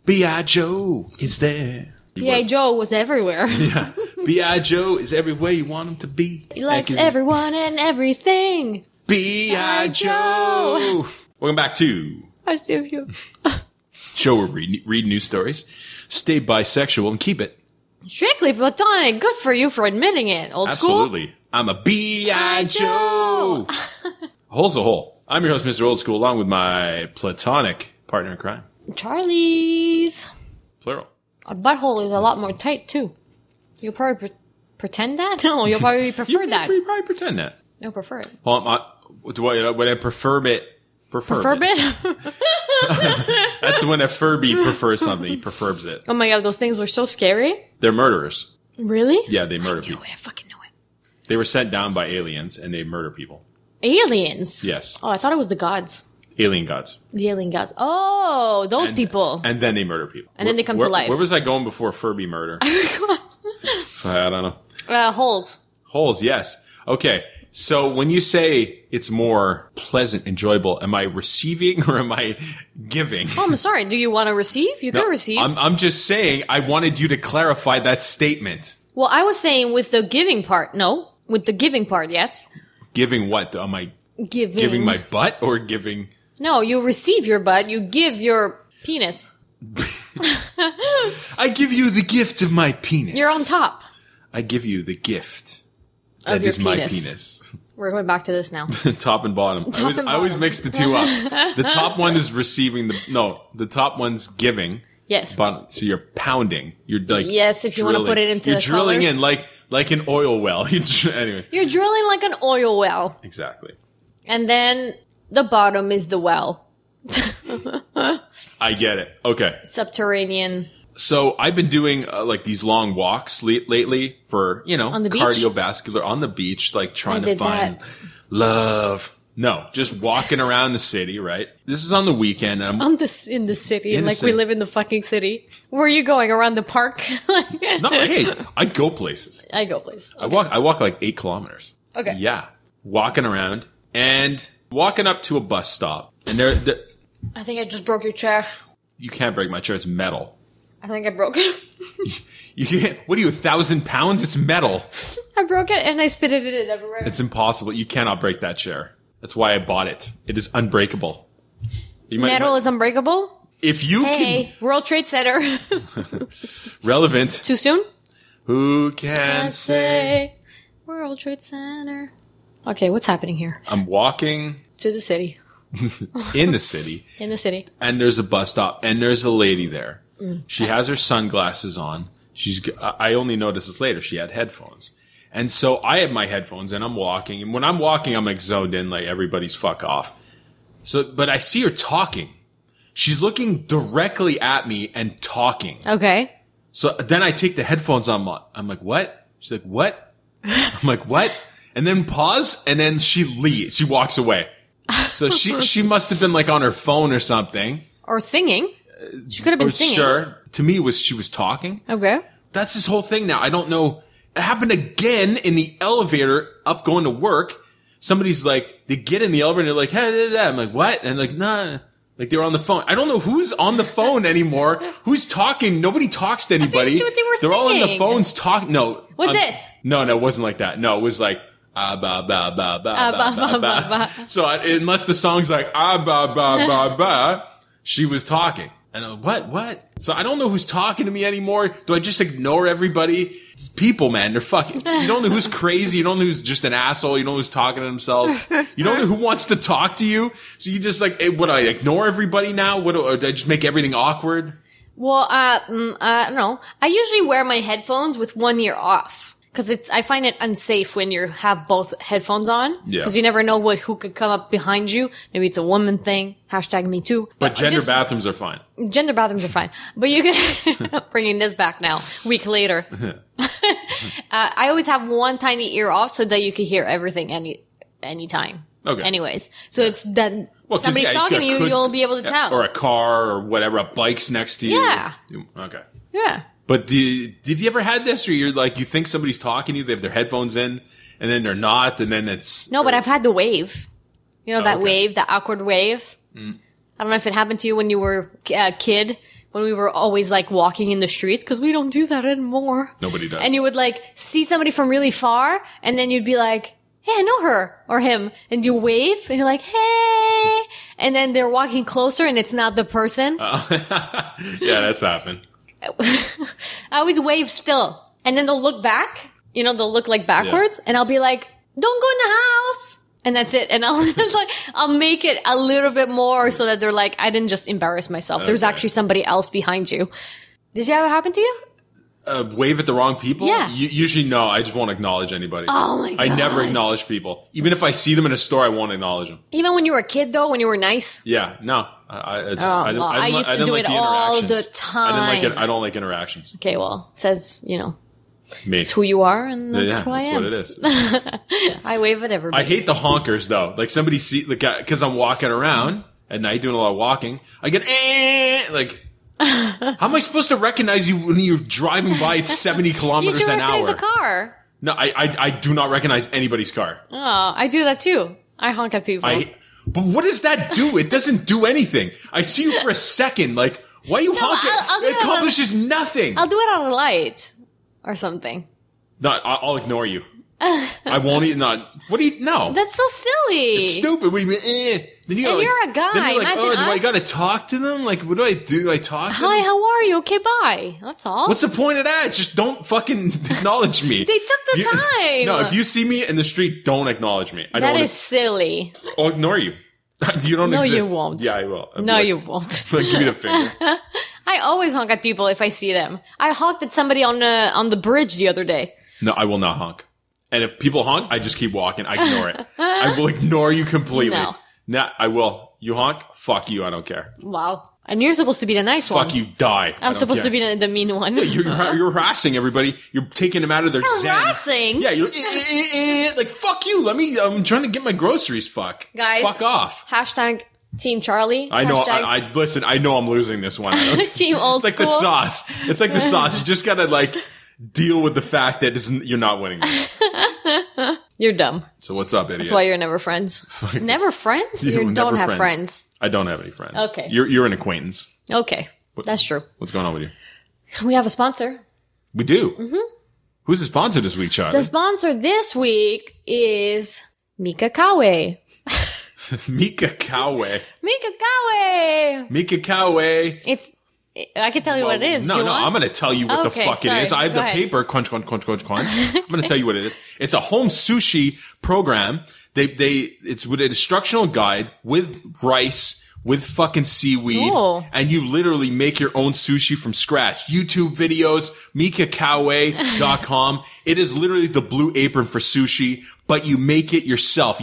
B.I. Joe is there. B.I. Joe was everywhere. Yeah. B.I. Joe is everywhere you want him to be. He likes everyone and everything. B.I. Joe. Welcome back to STFU. show where we read news stories, stay bisexual, and keep it Strictly platonic. Good for you for admitting it. Old school? Absolutely. I'm a B.I. Joe. Hole's a hole. I'm your host, Mr. Old School, along with my platonic partner in crime. Charlie's. Plural. A butthole is a lot more tight, too. You'll probably pretend that? No, you'll probably prefer that. You probably pretend that. No, prefer it. Well, when I prefer it. Prefer it? That's when a Furby prefers something. He prefers it. Oh my god, those things were so scary. They're murderers. Really? Yeah, they murder people. I fucking knew it. They were sent down by aliens, and they murder people. Aliens? Yes. Oh, I thought it was the gods. Alien gods. The alien gods. Oh, those people. And then they murder people. And then they come to life. Where was I going before Furby murder? I don't know. Holes. Holes, yes. Okay. So when you say it's more pleasant, enjoyable, am I receiving or am I giving? Oh, I'm sorry. Do you want to receive? You can receive. I'm just saying I wanted you to clarify that statement. Well, I was saying with the giving part. No. With the giving part, yes. Giving what? Am I giving? Giving my butt or giving? No, you receive your butt. You give your penis. I give you the gift of my penis. You're on top. I give you the gift. That is my penis. We're going back to this now. Top and bottom. I always mix the two up. The top one is receiving the top one's giving. Yes. So you're pounding. You're like yes, if you want to put it into you're drilling colors. in like an oil well. Anyways. You're drilling like an oil well. Exactly. And then the bottom is the well. I get it. Okay. Subterranean. So I've been doing like these long walks lately for, on the beach? Cardiovascular on the beach, like trying to find love. No, just walking around the city, right? This is on the weekend. And in the city, like we live in the fucking city. Where are you going? Around the park? No, hey, I go places. I go places. Okay. I walk like 8 kilometers. Okay. Yeah. Walking around and walking up to a bus stop. And I think I just broke your chair. You can't break my chair. It's metal. I think I broke it. You can't. What are you, 1,000 pounds? It's metal. I broke it and I spitted it everywhere. It's impossible. You cannot break that chair. That's why I bought it. It is unbreakable. Metal is unbreakable? If you can... World Trade Center. Relevant. Too soon? Who can say? World Trade Center. Okay, what's happening here? I'm walking. To the city. In the city. In the city. And there's a bus stop. And there's a lady there. She has her sunglasses on. I only noticed this later. She had headphones. And so I have my headphones and I'm walking. And when I'm walking, I'm like zoned in, like everybody's fuck off. But I see her talking. She's looking directly at me and talking. Okay. So then I take the headphones on. I'm like, what? She's like, what? I'm like, what? And then pause. And then she leaves. She walks away. So she must have been like on her phone or something. Or singing. She could have been singing. Sure. To me, she was talking. Okay. That's this whole thing now. I don't know. It happened again in the elevator up going to work. Somebody's like, they get in the elevator and they're like, hey, I'm like, what? And like, nah. Like they were on the phone. I don't know who's on the phone anymore. Who's talking? Nobody talks to anybody. What they were They're all on the singing. phones talking. No. What's this? No, it wasn't like that. No, it was like, ba, ba, ba, ba, ba, ba. So unless the song's like, ba, ba, ba, ba, she was talking. And I'm like, what? So I don't know who's talking to me anymore. Do I just ignore everybody? It's people, man. They're fucking, you don't know who's crazy. You don't know who's just an asshole. You don't know who's talking to themselves. You don't know who wants to talk to you. So you just like, hey, would I ignore everybody now? Or do I just make everything awkward? Well, I don't know. I usually wear my headphones with one ear off. Cause I find it unsafe when you have both headphones on. Yeah. Cause you never know who could come up behind you. Maybe it's a woman thing. #me too. But bathrooms are fine. Gender bathrooms are fine. But you can, bringing this back now, week later. I always have one tiny ear off so that you can hear everything anytime. Okay. Anyways. So if somebody's talking to you, you'll be able to tell. Or a car or whatever, a bike's next to you. Yeah. Okay. Yeah. But have you ever had this where you're like, you think somebody's talking to you, they have their headphones in, and then they're not, and then it's... No, but I've had the wave. You know, that wave, that awkward wave? I don't know if it happened to you when you were a kid, when we were always like walking in the streets, because we don't do that anymore. Nobody does. And you would like see somebody from really far, and then you'd be like, hey, I know her or him. And you wave and you're like, hey. And then they're walking closer and it's not the person. Yeah, that's happened. I always wave still. And then they'll look back. You know, they'll look like backwards. Yeah. And I'll be like, don't go in the house. And that's it. And I'll make it a little bit more so that they're like, I didn't just embarrass myself. Okay. There's actually somebody else behind you. Did that ever happen to you? Wave at the wrong people? Yeah. Usually no, I just won't acknowledge anybody. Oh my God. I never acknowledge people. Even if I see them in a store, I won't acknowledge them. Even when you were a kid though, when you were nice? Yeah, no. I used to do it all the time. I don't like interactions. Okay, well, says, you know. Me. It's who you are, and that's who I am. That's what it is. I wave at everybody. I hate the honkers though. Like somebody see, like, cause I'm walking around at night doing a lot of walking. I get, like, how am I supposed to recognize you when you're driving by at 70 kilometers an hour? You should recognize the car. No, I do not recognize anybody's car. Oh, I do that too. I honk at people. But what does that do? It doesn't do anything. I see you for a second. Like, why are you honking? It accomplishes nothing. I'll do it on a light or something. No, I'll ignore you. I won't even. What do you? No. That's so silly. It's stupid. What do you mean? Then you you're a guy. Then you're like, imagine do I got to talk to them? Like, what do I do? I talk to them? Hi, how are you? Okay, bye. That's all. What's the point of that? Just don't fucking acknowledge me. They took the time. No, if you see me in the street, don't acknowledge me. That is silly. I'll ignore you. You don't exist. No, you won't. Yeah, I will. No, you won't. Like, give me the finger. I always honk at people if I see them. I honked at somebody on the bridge the other day. No, I will not honk. And if people honk, I just keep walking. I ignore it. I will ignore you completely. No, I will. You honk? Fuck you. I don't care. Wow. And you're supposed to be the nice one. Fuck you. Die. I'm supposed to be the mean one. Yeah, you're harassing everybody. You're taking them out of their zen. Harassing? Yeah, you're like, fuck you. I'm trying to get my groceries. Fuck. Guys. Fuck off. Hashtag Team Charlie. I know. Listen, I know I'm losing this one. Team old school. It's like the sauce. It's like the sauce. You just gotta like deal with the fact that you're not winning. You're dumb. So what's up, idiot? That's why you're never friends. Never friends? You don't have friends. I don't have any friends. Okay. You're an acquaintance. Okay. That's true. What's going on with you? We have a sponsor. We do? Mm-hmm. Who's the sponsor this week, Charlie? The sponsor this week is Mika Kawe. Mika Kawe. Mika Kawe. Mika Kawe. I can tell you what it is. No, I'm going to tell you what the fuck it is. I have the paper. Crunch. I'm going to tell you what it is. It's a home sushi program. It's with an instructional guide with rice, with fucking seaweed. Oh. And you literally make your own sushi from scratch. YouTube videos, mikakawe.com. It is literally the Blue Apron for sushi, but you make it yourself.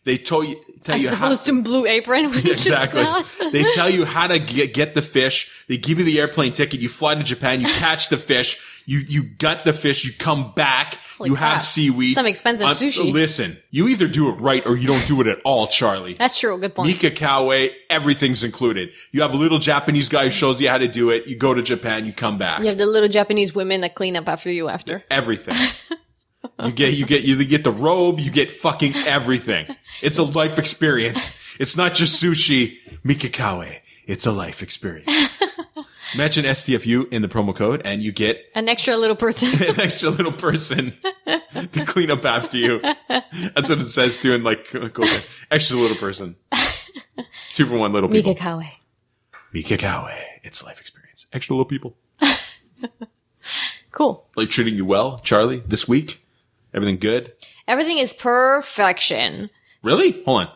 They tell you as opposed to Blue Apron. Exactly. They tell you how to get the fish. They give you the airplane ticket. You fly to Japan. You catch the fish. You gut the fish. You come back. Holy you crap. have seaweed. Some expensive sushi. Listen, you either do it right or you don't do it at all, Charlie. That's true. Good point. Mika Kawe, everything's included. You have a little Japanese guy who shows you how to do it. You go to Japan. You come back. You have the little Japanese women that clean up after you after. Everything. You get the robe, you get fucking everything. It's a life experience. It's not just sushi. Mika Kawe. It's a life experience. Mention STFU in the promo code and you get an extra little person. An extra little person to clean up after you. That's what it says too in like extra little person. 2 for 1 little people. Mika Kawe. Mika Kawe. It's a life experience. Extra little people. Cool. Like treating you well, Charlie, this week? Everything good? Everything is perfection. Really? Hold on.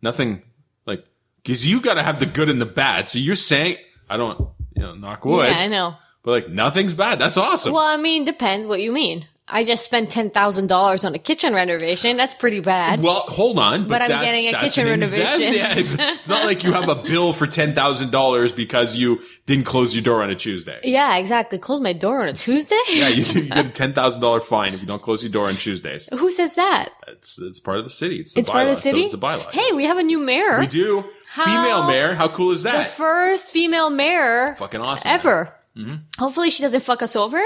Nothing, like, cause you gotta have the good and the bad. So you're saying, I don't, knock wood. Yeah, I know. But like, nothing's bad. That's awesome. Well, I mean, depends what you mean. I just spent $10,000 on a kitchen renovation. That's pretty bad. Well, hold on. But I'm getting a kitchen renovation. Yeah, it's not like you have a bill for $10,000 because you didn't close your door on a Tuesday. Yeah, exactly. Close my door on a Tuesday? Yeah, you get a $10,000 fine if you don't close your door on Tuesdays. Who says that? It's part of the city. It's part of the city? So it's a bylaw. Hey, we have a new mayor. We do. Female mayor. How cool is that? The first female mayor. Fucking awesome. Ever. Mm-hmm. Hopefully she doesn't fuck us over.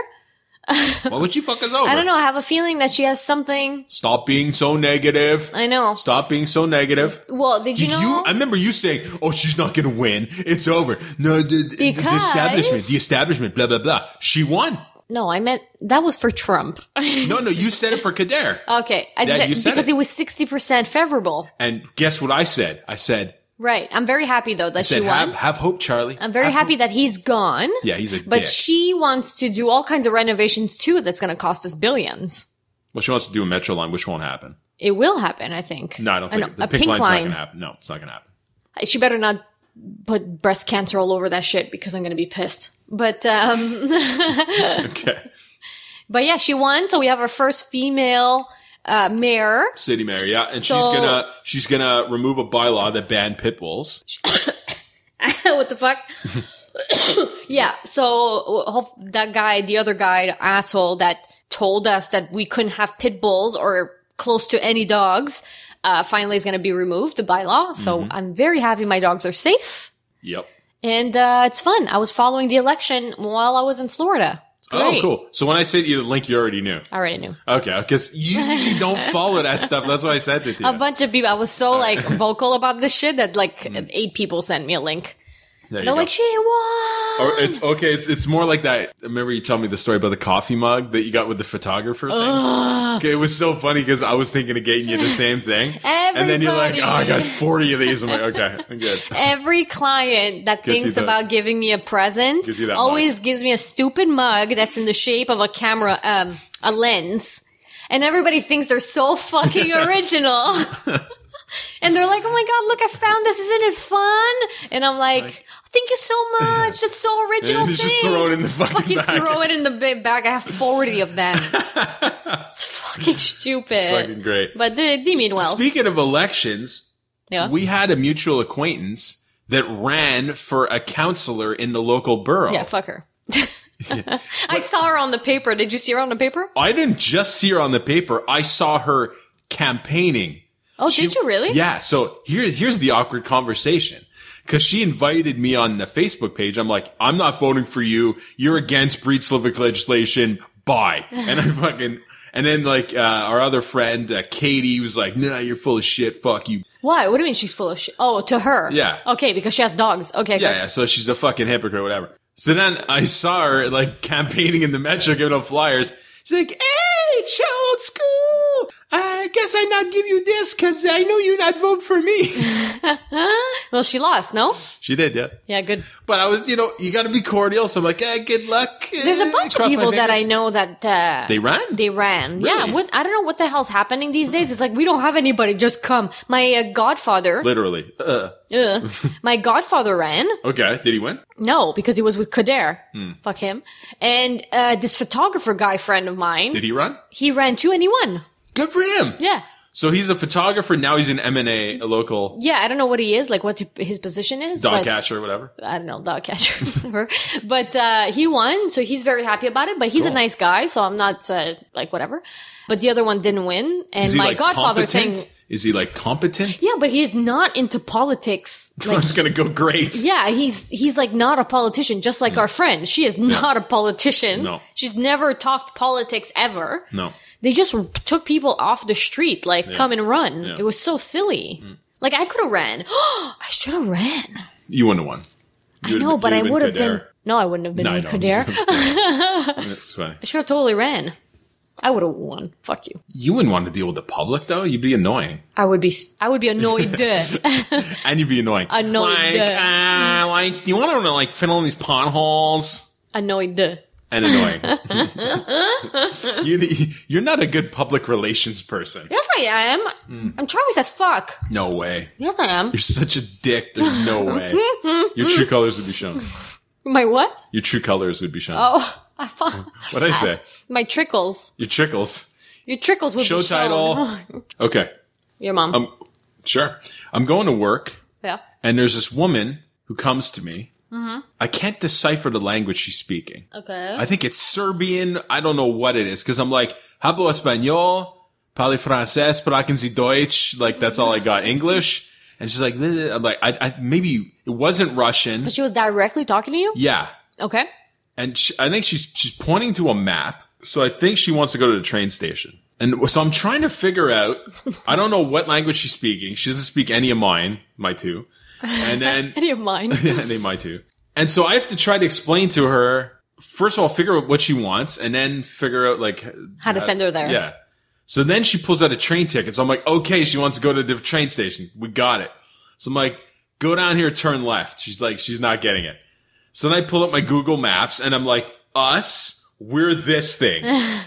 Why would you fuck us over? I don't know. I have a feeling that she has something. Stop being so negative. I know. Stop being so negative. Well, did you know? I remember you saying, "Oh, she's not going to win. It's over." No, the establishment, blah blah blah. She won. No, I meant that was for Trump. No, you said it for Kader. Okay, I said because it was 60% favorable. And guess what I said? I said. Right. I'm very happy, though, that she won. Have hope, Charlie. I'm very happy that he's gone. Yeah, he's a dick. But she wants to do all kinds of renovations, too, that's going to cost us billions. Well, she wants to do a metro line, which won't happen. It will happen, I think. No, I don't think the pink line's not going to happen. No, it's not going to happen. She better not put breast cancer all over that shit because I'm going to be pissed. But, okay. But yeah, she won. So we have our first female mayor. City mayor, yeah. And she's gonna remove a bylaw that banned pit bulls. What the fuck? Yeah, so that guy, the other guy, the asshole that told us that we couldn't have pit bulls or close to any dogs, finally is gonna be removed, the bylaw. So I'm very happy my dogs are safe. Yep. And it's fun. I was following the election while I was in Florida. Oh, cool. So when I sent you the link, you already knew. I already knew. Okay, because you usually don't follow that stuff. That's why I sent it to you. A bunch of people. I was so vocal about this shit that 8 people sent me a link. They're like, she won! Or it's okay. It's more like that. I remember you telling me the story about the coffee mug that you got with the photographer thing. Okay, it was so funny because I was thinking of getting you the same thing. And then you're like, oh, I got 40 of these. I'm like, okay, I'm good. Every client that thinks about giving me a present always gives me a stupid mug that's in the shape of a camera, a lens. And everybody thinks they're so fucking original. And they're like, oh my God, look, I found this. Isn't it fun? And I'm like, thank you so much. That's so original. Just throw it in the fucking bag. Throw it in the big bag. I have 40 of them. It's fucking stupid. It's fucking great. But they mean well. Speaking of elections, we had a mutual acquaintance that ran for a councillor in the local borough. Yeah, fuck her. Yeah. I saw her on the paper. Did you see her on the paper? I didn't just see her on the paper. I saw her campaigning. Oh, did you really? Yeah. So here's the awkward conversation. Cause she invited me on the Facebook page. I'm like, I'm not voting for you. You're against breed Slavic legislation. Bye. And and then our other friend, Katie was like, nah, you're full of shit. Fuck you. Why? What do you mean she's full of shit? Oh, to her. Yeah. Okay. Because she has dogs. Okay. Yeah. So she's a fucking hypocrite, whatever. So then I saw her campaigning in the metro, giving out flyers. She's like, hey, child school. I guess I not give you this because I know you not vote for me. Well, she lost, no? She did, yeah. Yeah, good. But I was, you got to be cordial. So I'm like, good luck. There's a bunch of people that I know that... They ran? They ran. Really? Yeah. I don't know what the hell's happening these days. It's like, we don't have anybody. Just come. My godfather... Literally. My godfather ran. Okay. Did he win? No, because he was with Kader. Fuck him. And this photographer guy friend of mine... Did he run? He ran too and he won. Good for him. Yeah. So he's a photographer. Now he's an M&A, a local... Yeah, I don't know what he is, what his position is. Dog catcher or whatever. I don't know, dog catcher or whatever. But he won, so he's very happy about it. But he's a nice guy, so I'm not, whatever. But the other one didn't win. And my godfather thing... Is he competent? Yeah, but he's not into politics. It's gonna go great. Yeah, he's not a politician, just like our friend. She is not a politician. No. She's never talked politics ever. No. They just took people off the street, come and run. Yeah. It was so silly. I could have ran. I should have ran. You wouldn't have won. I know, but I would have been. No, I wouldn't have been with Kader. That's funny. I should have totally ran. I would have won. Fuck you. You wouldn't want to deal with the public, though. You'd be annoying. I would be annoyed. And you'd be annoying. Annoyed. Do you want to fill in these potholes? Annoyed. And annoying. You're not a good public relations person. Yes, I am. I'm Travis as fuck. No way. Yes, I am. You're such a dick. There's no way. Your true colors would be shown. My what? Your true colors would be shown. Oh, I thought. What'd I say? My trickles. Your trickles. Your trickles would be shown. Show title. Okay. Your mom. Sure. I'm going to work. Yeah. And there's this woman who comes to me. Mm-hmm. I can't decipher the language she's speaking. Okay. I think it's Serbian. I don't know what it is. Cause I'm like, hablo español, parle francés, sprachen Sie Deutsch. That's all I got. English. And she's like, I'm like, I maybe it wasn't Russian. But she was directly talking to you? Yeah. Okay. And I think she's pointing to a map. So I think she wants to go to the train station. And so I'm trying to figure out, I don't know what language she's speaking. She doesn't speak any of mine, my two. And then any of mine. Yeah, any of my two. And so I have to try to explain to her, first of all, figure out what she wants, and then figure out like how to send her there. Yeah. So then she pulls out a train ticket. So I'm like, okay, she wants to go to the train station. We got it. So I'm like, go down here, turn left. She's like, she's not getting it. So then I pull up my Google Maps and I'm like, we're this thing.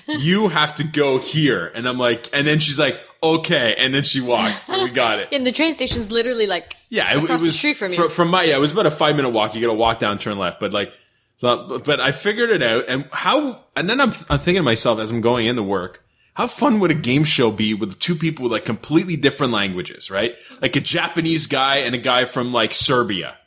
You have to go here. And I'm like, and then she's like, okay. And then she walked. So we got it. And the train station's literally like across the street from you. It was about a 5-minute walk. You got to walk down, turn left. But like, so, but I figured it out. And then I'm thinking to myself as I'm going into work, how fun would a game show be with two people with like completely different languages, right? Like a Japanese guy and a guy from like Serbia.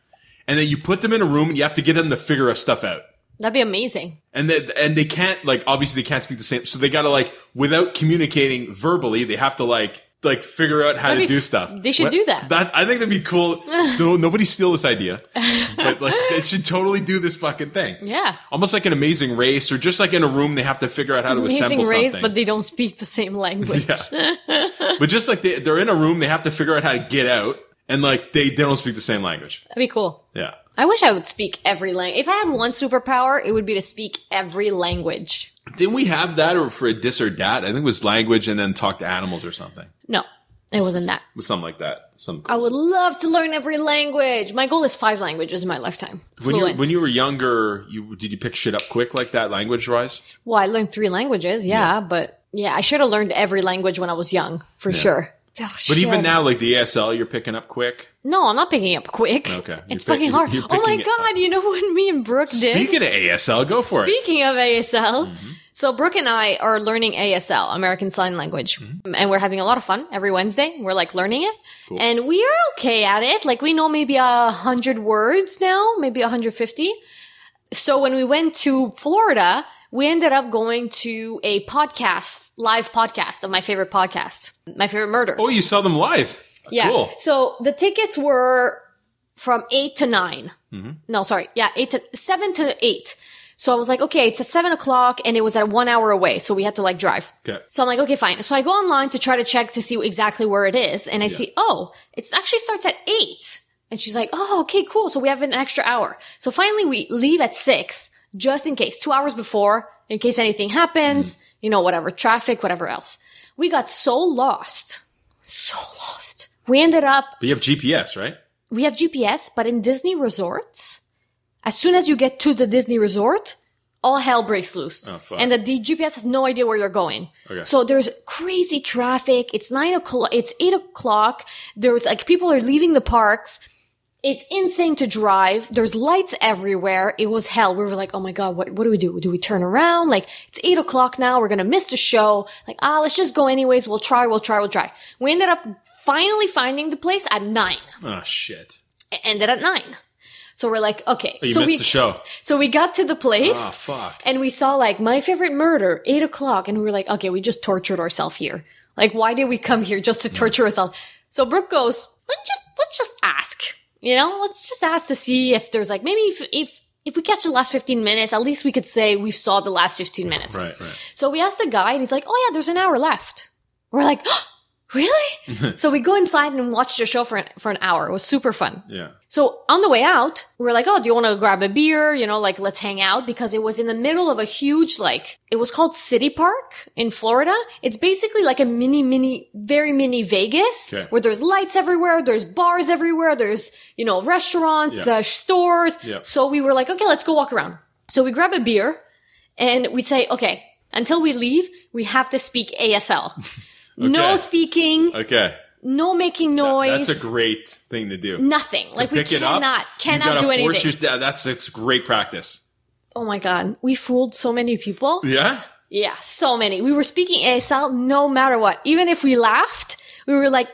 And then you put them in a room and you have to get them to figure stuff out. That'd be amazing. And they can't, like, obviously they can't speak the same. So they gotta, like, without communicating verbally, they have to, like figure out how to do stuff. They should do that. I think that'd be cool. No, nobody steal this idea. But, like, they should totally do this fucking thing. Yeah. Almost like an Amazing Race, or just like in a room, they have to figure out how to assemble something. Amazing Race, but they don't speak the same language. Yeah. But just like they're in a room, they have to figure out how to get out. And, like, they don't speak the same language. That'd be cool. Yeah. I wish I would speak every language. If I had one superpower, it would be to speak every language. Didn't we have that or for a dis or dat? I think it was language and then talk to animals or something. No, it wasn't that. It was something like that. I would love to learn every language. My goal is 5 languages in my lifetime. When you were younger, did you pick shit up quick like that language-wise? Well, I learned 3 languages, but I should have learned every language when I was young, for sure. Oh, but even now, like the ASL, you're picking up quick? No, I'm not picking up quick. Okay. It's fucking hard. Oh my God, you know what me and Brooke did? Speaking of ASL, go for it. Speaking of ASL, so Brooke and I are learning ASL, American Sign Language, and we're having a lot of fun every Wednesday. We're like learning it, cool. And we are okay at it. Like we know maybe 100 words now, maybe 150. So when we went to Florida, we ended up going to a live podcast of my favorite podcast, My Favorite Murder. Oh, you saw them live? Yeah. Cool. So the tickets were from 8 to 9. No, sorry. Yeah, 7 to 8. So I was like, okay, it's at 7 o'clock and it was at 1 hour away. So we had to like drive. Okay. So I'm like, okay, fine. So I go online to try to check to see exactly where it is. And I see, it actually starts at 8. And she's like, oh, okay, cool. So we have an extra hour. So finally we leave at 6. Just in case, 2 hours before, in case anything happens, whatever, traffic, whatever else. We got so lost. We ended up... But you have GPS, right? We have GPS, but in Disney resorts, as soon as you get to the Disney resort, all hell breaks loose. Oh, fuck. And the GPS has no idea where you're going. Okay. So there's crazy traffic. It's 9 o'clock. It's 8 o'clock. There's like people are leaving the parks. It's insane to drive. There's lights everywhere. It was hell. We were like, oh my God, what do we do? Do we turn around? Like, it's 8 o'clock now. We're going to miss the show. Like, let's just go anyways. We'll try. We ended up finally finding the place at 9. Oh, shit. It ended at 9. So we're like, okay. Oh, you missed the show. So we got to the place. Oh, fuck. And we saw like My Favorite Murder, 8 o'clock. And we were like, okay, we just tortured ourselves here. Like, why did we come here just to torture ourselves? So Brooke goes, let's just ask. Let's just ask to see if there's like, maybe if we catch the last 15 minutes, at least we could say we saw the last 15 minutes. Right. So we asked the guy and he's like, oh yeah, there's an hour left. We're like, oh, really? So we go inside and watch the show for an hour. It was super fun. Yeah. So on the way out, we were like, oh, do you want to grab a beer? Like let's hang out, because it was in the middle of a huge, it was called City Park in Florida. It's basically like a very mini Vegas, okay, where there's lights everywhere. There's bars everywhere. There's, restaurants, stores. Yeah. So we were like, okay, let's go walk around. So we grab a beer and we say, okay, until we leave, we have to speak ASL. Okay. No speaking. Okay. No making noise. That's a great thing to do. Nothing. Like we cannot do anything. That's great practice. Oh my God. We fooled so many people. Yeah? Yeah, so many. We were speaking ASL no matter what. Even if we laughed, we were like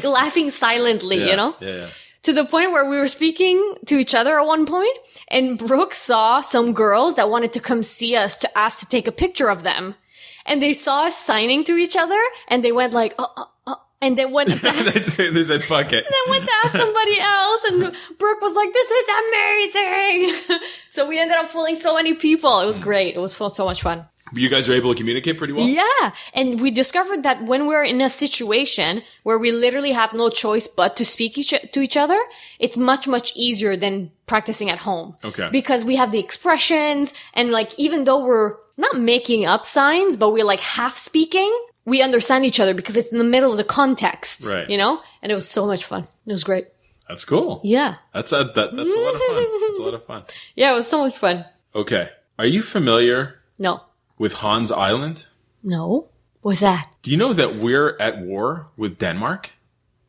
laughing silently, Yeah. To the point where we were speaking to each other at one point, and Brooke saw some girls that wanted to come see us to ask to take a picture of them. And they saw us signing to each other, and they went like, and they went to they said, fuck it. And then went to ask somebody else, and Brooke was like, this is amazing. So we ended up fooling so many people. It was great. It was so much fun. You guys are able to communicate pretty well? Yeah. And we discovered that when we're in a situation where we literally have no choice but to speak to each other, it's much, much easier than practicing at home. Okay. Because we have the expressions and like, even though we're not making up signs, but we're like half speaking, we understand each other because it's in the middle of the context. Right. You know? And it was so much fun. It was great. That's cool. Yeah. That's a lot of fun. That's a lot of fun. Yeah, it was so much fun. Okay. Are you familiar No. with Hans Island? No. What's that? Do you know that we're at war with Denmark?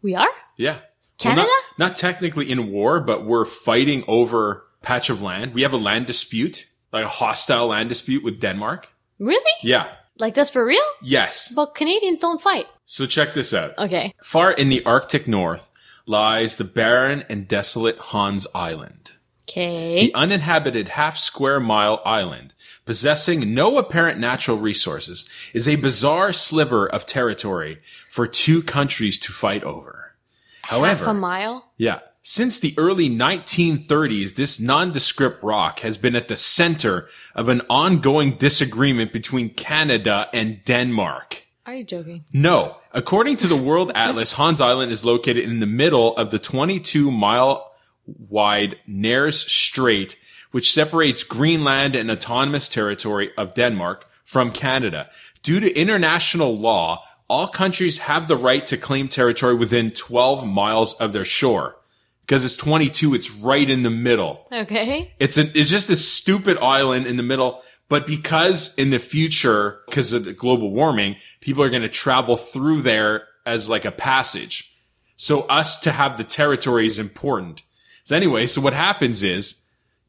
We are? Yeah. Canada? Well, not technically in war, but we're fighting over patch of land. We have a land dispute, like a hostile land dispute with Denmark. Really? Yeah. Like that's for real? Yes. But Canadians don't fight. So check this out. Okay. Far in the Arctic North lies the barren and desolate Hans Island. Okay. The uninhabited half-square-mile island, possessing no apparent natural resources, is a bizarre sliver of territory for two countries to fight over. However, half a mile? Yeah. Since the early 1930s, this nondescript rock has been at the center of an ongoing disagreement between Canada and Denmark. Are you joking? No. According to the World Atlas, Hans Island is located in the middle of the 22-mile-wide Nares Strait, which separates Greenland and autonomous territory of Denmark from Canada. Due to international law, all countries have the right to claim territory within 12 miles of their shore. Because it's 22, it's right in the middle. Okay. It's just this stupid island in the middle. But because in the future, because of the global warming, people are going to travel through there as like a passage. So us to have the territory is important. So anyway, so what happens is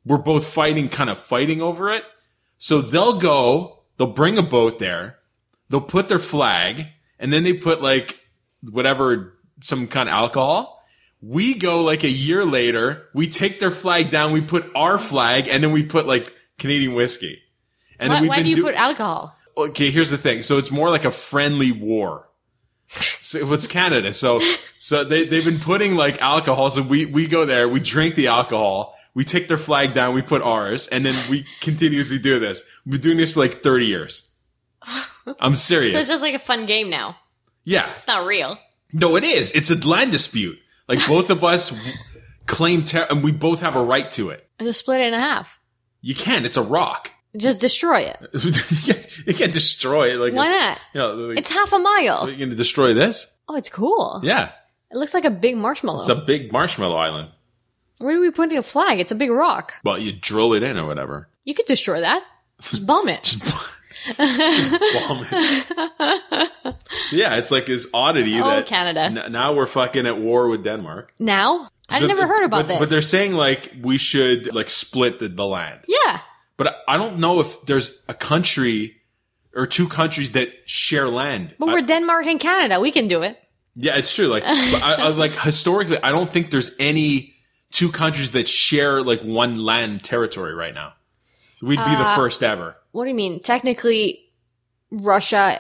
we're both fighting over it. So they'll bring a boat there. They'll put their flag and then they put like whatever, some kind of alcohol. We go like a year later, we take their flag down, we put our flag, and then we put like Canadian whiskey. And then why do you put alcohol? Okay, here's the thing. So it's more like a friendly war. So it's Canada. So they've been putting like alcohol. So we go there, we drink the alcohol, we take their flag down, we put ours, and then we continuously do this. We've been doing this for like 30 years. I'm serious. So it's just like a fun game now. Yeah. It's not real. No, it is. It's a land dispute. Like both of us claim and we both have a right to it. Just split it in half. You can't. It's a rock. Just destroy it. You can't destroy it. Like why not? You know, like, it's half a mile. You're going to destroy this? Oh, it's cool. Yeah. It looks like a big marshmallow. It's a big marshmallow island. Where do we put a flag? It's a big rock. Well, you drill it in or whatever. You could destroy that. Just bomb it. Just bomb it. Yeah, it's like this oddity that Canada. Now we're fucking at war with Denmark. Now? I've never heard about this. But they're saying like we should like split the land. Yeah. But I don't know if there's a country or two countries that share land. But we're Denmark and Canada. We can do it. Yeah, it's true. Like, I like historically, I don't think there's any two countries that share like one land territory right now. We'd be the first ever. What do you mean? Technically, Russia,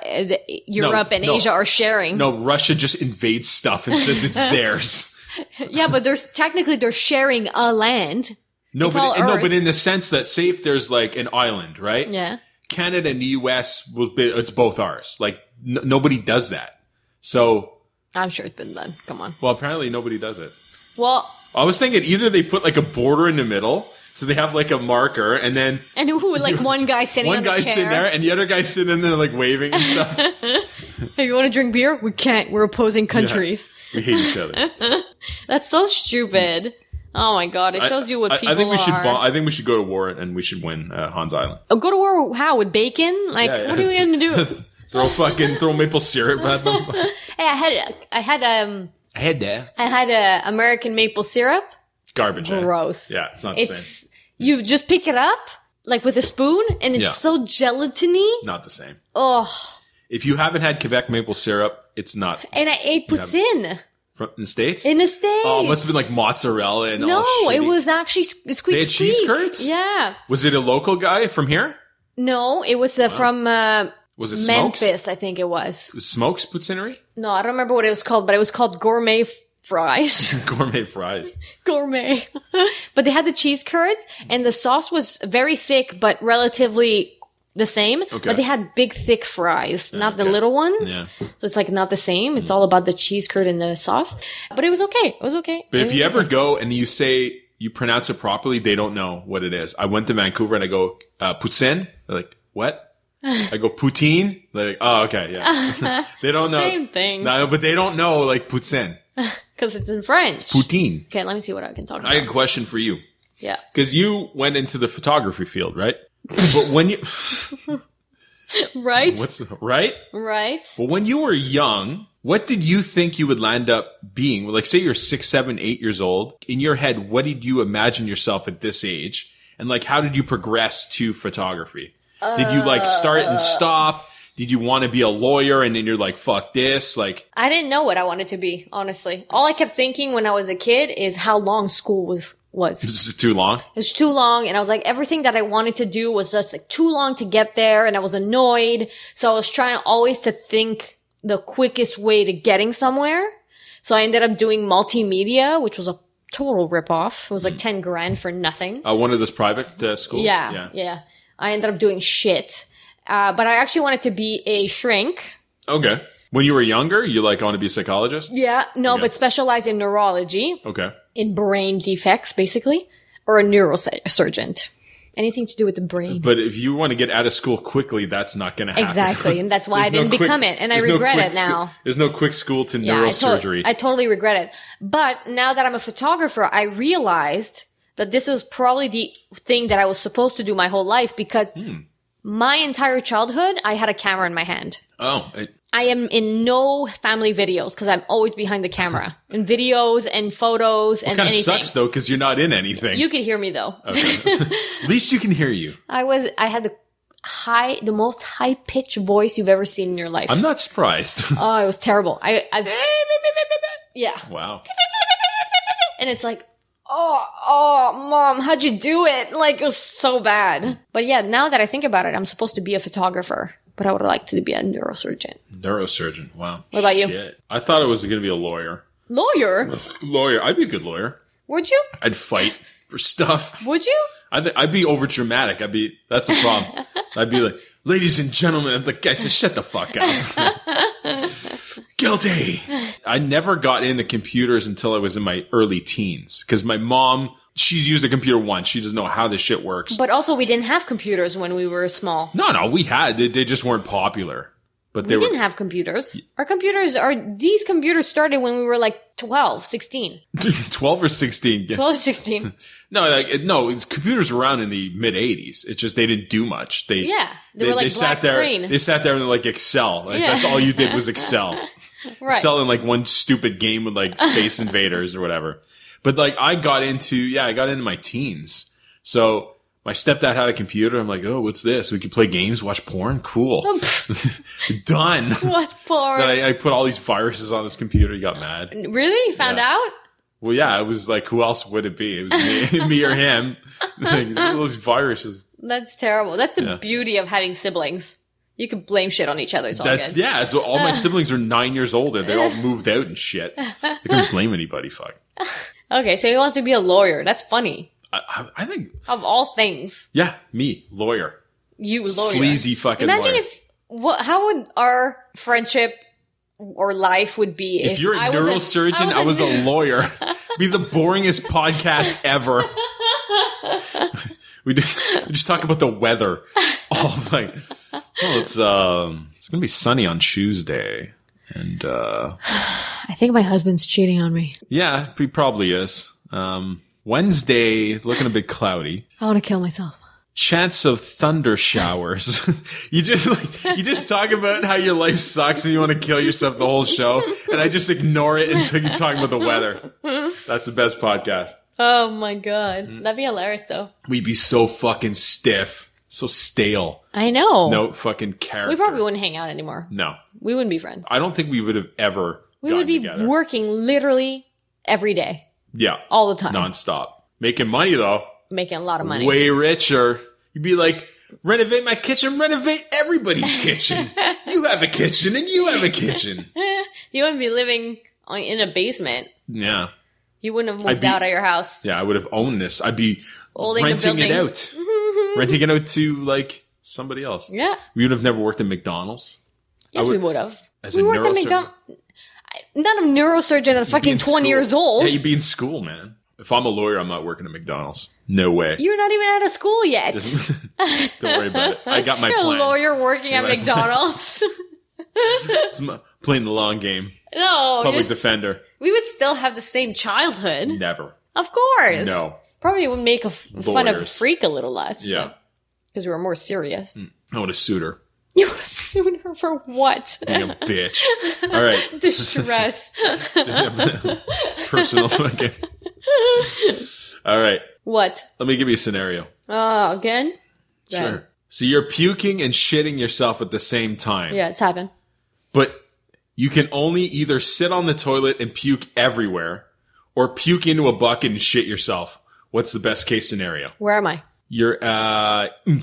Europe, and Asia are sharing. No, Russia just invades stuff and says it's theirs. Yeah, but they're sharing a land. No, but in the sense that, say if there's like an island, right? Yeah. Canada and the US it's both ours. Like nobody does that. So I'm sure it's been done. Come on. Well, apparently nobody does it. Well, I was thinking either they put like a border in the middle, so they have like a marker, and then one guy sitting on the chair. One guy sitting there, and the other guy sitting in there like waving and stuff. Hey, you want to drink beer? We can't. We're opposing countries. Yeah, we hate each other. That's so stupid. Oh my god! It shows you what people are. I think we should go to war and we should win Hans Island. Oh, go to war? How, with bacon? Like, what are we gonna do? throw maple syrup at them. Hey, I had American maple syrup. Garbage. Gross. Yeah, it's not the same. You just pick it up like with a spoon, and it's so gelatiny. Not the same. Oh. If you haven't had Quebec maple syrup, it's not. And I ate poutine. From the States? In the States. Oh, it must have been like mozzarella and all No, it was actually squeak. They had cheese curds? Yeah. Was it a local guy from here? No, it was from was it Smokes? Memphis, I think it was. It was Smokes Poutineery? No, I don't remember what it was called, but it was called gourmet fries. Gourmet fries. Gourmet. But they had the cheese curds, and the sauce was very thick, but relatively the same, but they had big, thick fries, not the little ones. Yeah. So it's like not the same. It's all about the cheese curd and the sauce. But it was okay. It was okay. But if you ever go and you say, you pronounce it properly, they don't know what it is. I went to Vancouver and I go, poutine. They're like, what? I go, poutine. They're like, oh, okay, yeah. They don't know. Same thing. No, but they don't know like poutine. Because it's in French. Poutine. Okay, let me see what I can talk about. I have a question for you. Yeah. Because you went into the photography field, right? But when you... Right? Right? Right. Well, when you were young, what did you think you would land up being? Like, say you're 6, 7, 8 years old. In your head, what did you imagine yourself at this age? And like, how did you progress to photography? Did you like start and stop? Did you want to be a lawyer and then you're like, fuck this? Like, I didn't know what I wanted to be, honestly. All I kept thinking when I was a kid is how long school was. This is too long? It was too long. And I was like, everything that I wanted to do was just like too long to get there. And I was annoyed. So I was trying always to think the quickest way to getting somewhere. So I ended up doing multimedia, which was a total ripoff. It was like 10 grand for nothing. One of those private schools? Yeah. I ended up doing shit. But I actually wanted to be a shrink. Okay. When you were younger, you like, I want to be a psychologist? Yeah. No, but specialize in neurology. Okay. In brain defects, basically. Or a neurosurgeon. Anything to do with the brain. But if you want to get out of school quickly, that's not going to happen. Exactly. And that's why I didn't become it. And I regret it now. There's no quick school to neurosurgery. I totally regret it. But now that I'm a photographer, I realized that this was probably the thing that I was supposed to do my whole life because my entire childhood, I had a camera in my hand. I am in no family videos because I'm always behind the camera in videos and photos and anything. It kind of sucks though because you're not in anything. You could hear me though. Okay. At least you can hear you. I had the most high pitched voice you've ever seen in your life. I'm not surprised. Oh, it was terrible. Yeah. Wow. And it's like, oh, mom, how'd you do it? Like, it was so bad. But yeah, now that I think about it, I'm supposed to be a photographer. But I would like to be a neurosurgeon. Neurosurgeon, wow. What about you? I thought it was going to be a lawyer. Lawyer? Lawyer. I'd be a good lawyer. Would you? I'd fight for stuff. Would you? I'd be over dramatic. That's a problem. I'd be like, ladies and gentlemen. I'm like, guys, just shut the fuck up. Guilty. I never got into computers until I was in my early teens. Because my mom... She's used a computer once. She doesn't know how this shit works. But also, we didn't have computers when we were small. No, we had. They just weren't popular. But we didn't have computers. These computers started when we were like 12, 16. 12 or 16? 12 or 16. No, computers were around in the mid-'80s. It's just they didn't do much. They were like black screen. They sat there and like Excel. That's all you did was Excel. Right. Excel in like one stupid game with like Space Invaders or whatever. But like I got into my teens. So my stepdad had a computer. I'm like, oh, what's this? We could play games, watch porn? Cool. Done. What porn? Then I put all these viruses on this computer. He got mad. Really? You found out? Well, yeah. It was like, who else would it be? It was me or him. Like, those viruses. That's terrible. That's the beauty of having siblings. You can blame shit on each other. It's all good. Yeah. It's all my siblings are 9 years older. They all moved out and shit. I couldn't blame anybody. Fuck. Okay, so you want to be a lawyer. That's funny. I think... Of all things. Yeah, me. Lawyer. You, lawyer. Sleazy fucking Imagine lawyer. How would our friendship or life would be if you're a neurosurgeon, I was a lawyer. Be the boringest podcast ever. We just talk about the weather all night. Well, it's gonna be sunny on Tuesday, and I think my husband's cheating on me. Yeah, he probably is. Wednesday is looking a bit cloudy. I want to kill myself. Chance of thunder showers. You just talk about how your life sucks and you want to kill yourself the whole show, and I just ignore it until you're talking about the weather. That's the best podcast. Oh my god. That'd be hilarious though. We'd be so fucking stiff. So stale. I know. No fucking character. We probably wouldn't hang out anymore. No. We wouldn't be friends. I don't think we would have ever We would be together. Working literally every day. Yeah. All the time. Nonstop. Making money though. Making a lot of money. Way richer. You'd be like, renovate my kitchen, renovate everybody's kitchen. You have a kitchen and you have a kitchen. You wouldn't be living in a basement. Yeah. You wouldn't have moved out of your house. Yeah, I would have owned this. I'd be renting renting it out. Renting it out to like somebody else. Yeah. We would have never worked at McDonald's. Yes, we would have. We worked at McDonald's. Not a neurosurgeon at fucking 20 years old. Yeah, you'd be in school, man. If I'm a lawyer, I'm not working at McDonald's. No way. You're not even out of school yet. Don't worry about it. I got my You're plan. a lawyer working at McDonald's. Playing the long game. No. Public defender. We would still have the same childhood. Never. Of course. No. Probably would make fun of Freak a little less. Yeah. Because we were more serious. I would have sued her. You would have sued her for what? Being a bitch. All right. Distress. Personal fucking. All right. What? Let me give you a scenario. Again? Sure. So you're puking and shitting yourself at the same time. Yeah, it's happened. But you can only either sit on the toilet and puke everywhere or puke into a bucket and shit yourself. What's the best case scenario? Where am I? You're at a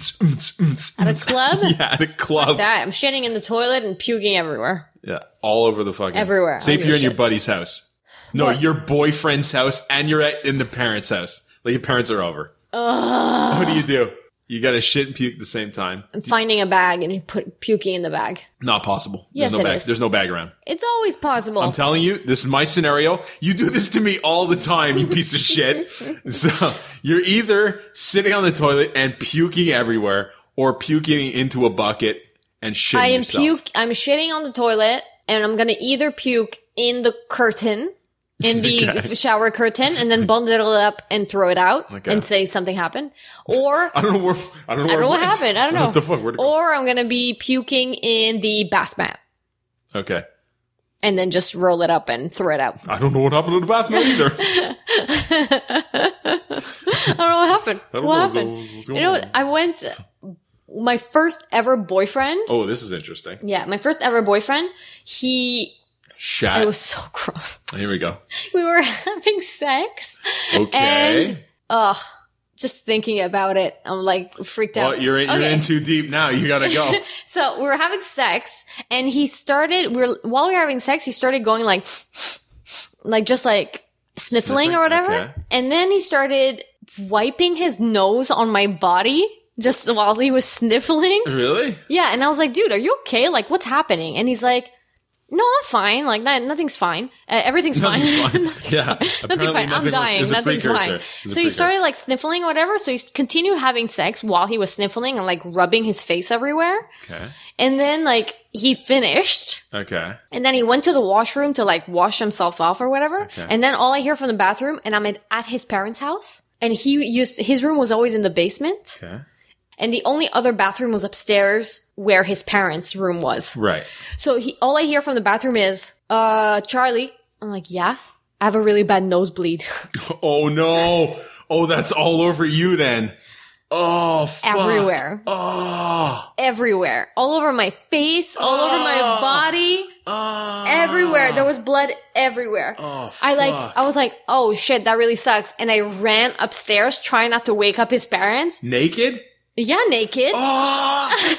club? Yeah, at a club. Like that. I'm shitting in the toilet and puking everywhere. Yeah, all over the fucking... Everywhere. Say if you're in your buddy's house. No, what? Your boyfriend's house and you're in the parents' house. Like your parents are over. What do you do? You gotta shit and puke at the same time. I'm finding a bag and puking in the bag. Not possible. Yes, There's no bag. is. There's no bag around. It's always possible. I'm telling you, this is my scenario. You do this to me all the time, you piece of shit. So you're either sitting on the toilet and puking everywhere or puking into a bucket and shitting yourself. I'm shitting on the toilet and I'm gonna either puke in the curtain, in the shower curtain, and then bundle it up and throw it out and say something happened. Or I don't know what happened. I don't know. What the fuck? Where'd it go? Or I'm gonna be puking in the bath mat. Okay. And then just roll it up and throw it out. I don't know what happened to the bath mat either. I don't know what happened. What happened? I went. My first ever boyfriend. Oh, this is interesting. Yeah, my first ever boyfriend. Shat. It was so gross. Here we go. We were having sex. Okay. And, just thinking about it, I'm like freaked out. Well, you're in too deep now. You gotta go. So we were having sex and while we were having sex, he started going like just like sniffling or whatever. Okay. And then he started wiping his nose on my body just while he was sniffling. Really? Yeah. And I was like, dude, are you okay? Like, what's happening? And he's like, no, I'm fine. Like, nothing's fine. Everything's fine. Nothing's yeah. Nothing's fine. I'm dying. Nothing's fine. So he started like sniffling or whatever. So he continued having sex while he was sniffling and like rubbing his face everywhere. Okay. And then like he finished. Okay. And then he went to the washroom to like wash himself off or whatever. Okay. And then all I hear from the bathroom, and I'm at his parents' house, and his room was always in the basement. Okay. And the only other bathroom was upstairs where his parents' room was. Right. So all I hear from the bathroom is, Charlie. I'm like, yeah, I have a really bad nosebleed. Oh no. Oh, that's all over you then. Oh, fuck. Everywhere. Oh. Everywhere. All over my face, all over my body. Oh. Everywhere. There was blood everywhere. Oh, fuck. I was like, oh shit, that really sucks. And I ran upstairs trying not to wake up his parents. Naked? Yeah, naked. Oh!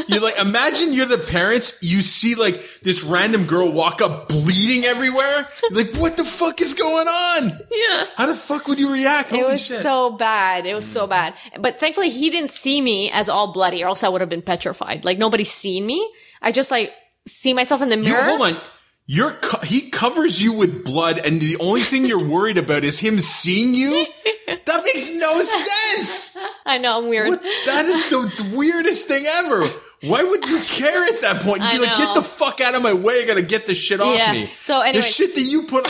You're like, imagine you're the parents, you see like this random girl walk up bleeding everywhere. You're like, what the fuck is going on? Yeah. How the fuck would you react? It was so bad. It was so bad. But thankfully he didn't see me as all bloody or else I would have been petrified. Like nobody's seen me. I just like see myself in the mirror. Hold on. He covers you with blood and the only thing you're worried about is him seeing you? That makes no sense. I know, I'm weird. That is the weirdest thing ever. Why would you care at that point? You'd be like, get the fuck out of my way. I gotta get this shit off me. So anyway. The shit that you put...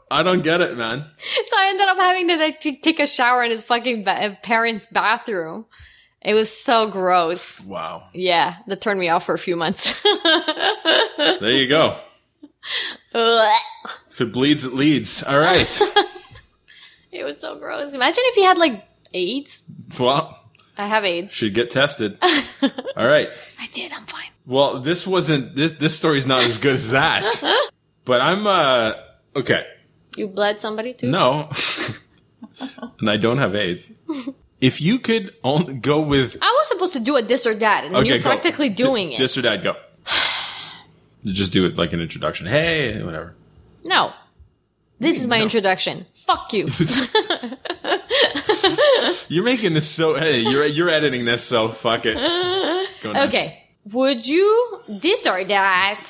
I don't get it, man. So I ended up having to take a shower in his fucking parents' bathroom. It was so gross. Wow. Yeah, that turned me off for a few months. There you go. If it bleeds, it leads. All right. It was so gross. Imagine if he had like AIDS. Well, I have AIDS. Should get tested. All right. I did. I'm fine. Well, this story's not as good as that. But I'm okay. You bled somebody too? No. And I don't have AIDS. If you could only go with... I was supposed to do a this or that, and you're practically doing it. This or that, go. Just do it like an introduction. Hey, whatever. No. This is my introduction. Fuck you. You're making this so. Hey, you're editing this, so fuck it. Go next. Okay. Would you this or that?